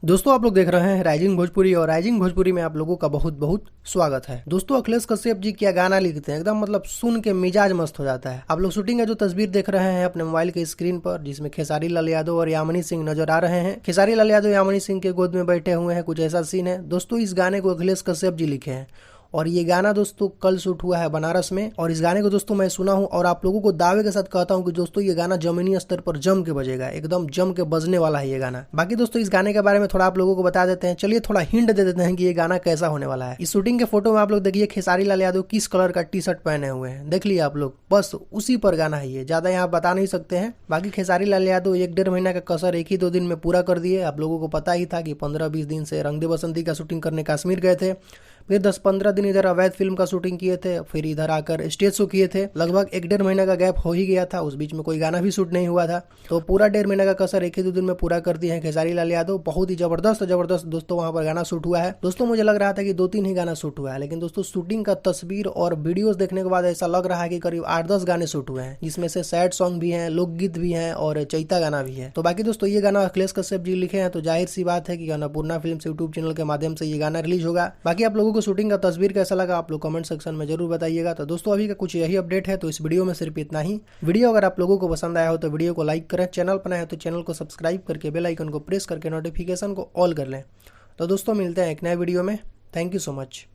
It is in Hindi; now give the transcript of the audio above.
दोस्तों आप लोग देख रहे हैं राइजिंग भोजपुरी और राइजिंग भोजपुरी में आप लोगों का बहुत बहुत स्वागत है। दोस्तों अखिलेश कश्यप जी क्या गाना लिखते हैं, एकदम मतलब सुन के मिजाज मस्त हो जाता है। आप लोग शूटिंग का जो तस्वीर देख रहे हैं अपने मोबाइल के स्क्रीन पर, जिसमें खेसारी लाल यादव और यामिनी सिंह नजर आ रहे हैं। खेसारी लाल यादव यामिनी सिंह के गोद में बैठे हुए हैं, कुछ ऐसा सीन है। दोस्तों इस गाने को अखिलेश कश्यप जी लिखे हैं और ये गाना दोस्तों कल शूट हुआ है बनारस में। और इस गाने को दोस्तों मैं सुना हूँ और आप लोगों को दावे के साथ कहता हूँ कि दोस्तों ये गाना जमीनी स्तर पर जम के बजेगा, एकदम जम के बजने वाला है ये गाना। बाकी दोस्तों इस गाने के बारे में थोड़ा आप लोगों को बता देते हैं। चलिए थोड़ा हिंट दे देते हैं कि ये गाना कैसा होने वाला है। इस शूटिंग के फोटो में आप लोग देखिए खेसारी लाल यादव किस कलर का टी शर्ट पहने हुए हैं, देख लिया आप लोग, बस उसी पर गाना है ये, ज्यादा यहाँ बता नहीं सकते हैं। बाकी खेसारी लाल यादव 1-1.5 महीना का कसर एक ही 2 दिन में पूरा कर दिए। आप लोगों को पता ही था कि 15-20 दिन से रंग दे बसंती का शूटिंग करने कश्मीर गए थे, फिर 10-15 दिन इधर अवैध फिल्म का शूटिंग किए थे, फिर इधर आकर स्टेज शो किए थे। लगभग 1-1.5 महीना का गैप हो ही गया था, उस बीच में कोई गाना भी शूट नहीं हुआ था। तो पूरा 1.5 महीना का कसर एक ही 2 दिन में पूरा कर दिए हैं खेसारी लाल यादव। बहुत ही जबरदस्त दोस्तों वहां पर गाना शूट हुआ है। दोस्तों मुझे लग रहा था कि 2-3 ही गाना शूट हुआ है, लेकिन दोस्तों शूटिंग का तस्वीर और वीडियोस देखने के बाद ऐसा लग रहा है कि करीब 8-10 गाने शूट हुए हैं, जिसमें से सैड सॉन्ग भी है, लोकगीत भी है और चैता गाना भी है। तो बाकी दोस्तों ये गाना अखिलेश कश्यप जी लिखे हैं, तो जाहिर सी बात है कि अन्नपूर्णा फिल्म यूट्यूब चैनल के माध्यम से ये गाना रिलीज होगा। बाकी आप लोगों को शूटिंग का तस्वीर कैसा लगा आप लोग कमेंट सेक्शन में जरूर बताइएगा। तो दोस्तों अभी का कुछ यही अपडेट है, तो इस वीडियो में सिर्फ इतना ही। वीडियो अगर आप लोगों को पसंद आया हो तो वीडियो को लाइक करें, चैनल पर नए हो तो चैनल को सब्सक्राइब करके बेल आइकन को प्रेस करके नोटिफिकेशन को ऑल कर लें। तो दोस्तों मिलते हैं एक नए वीडियो में। Thank you so much.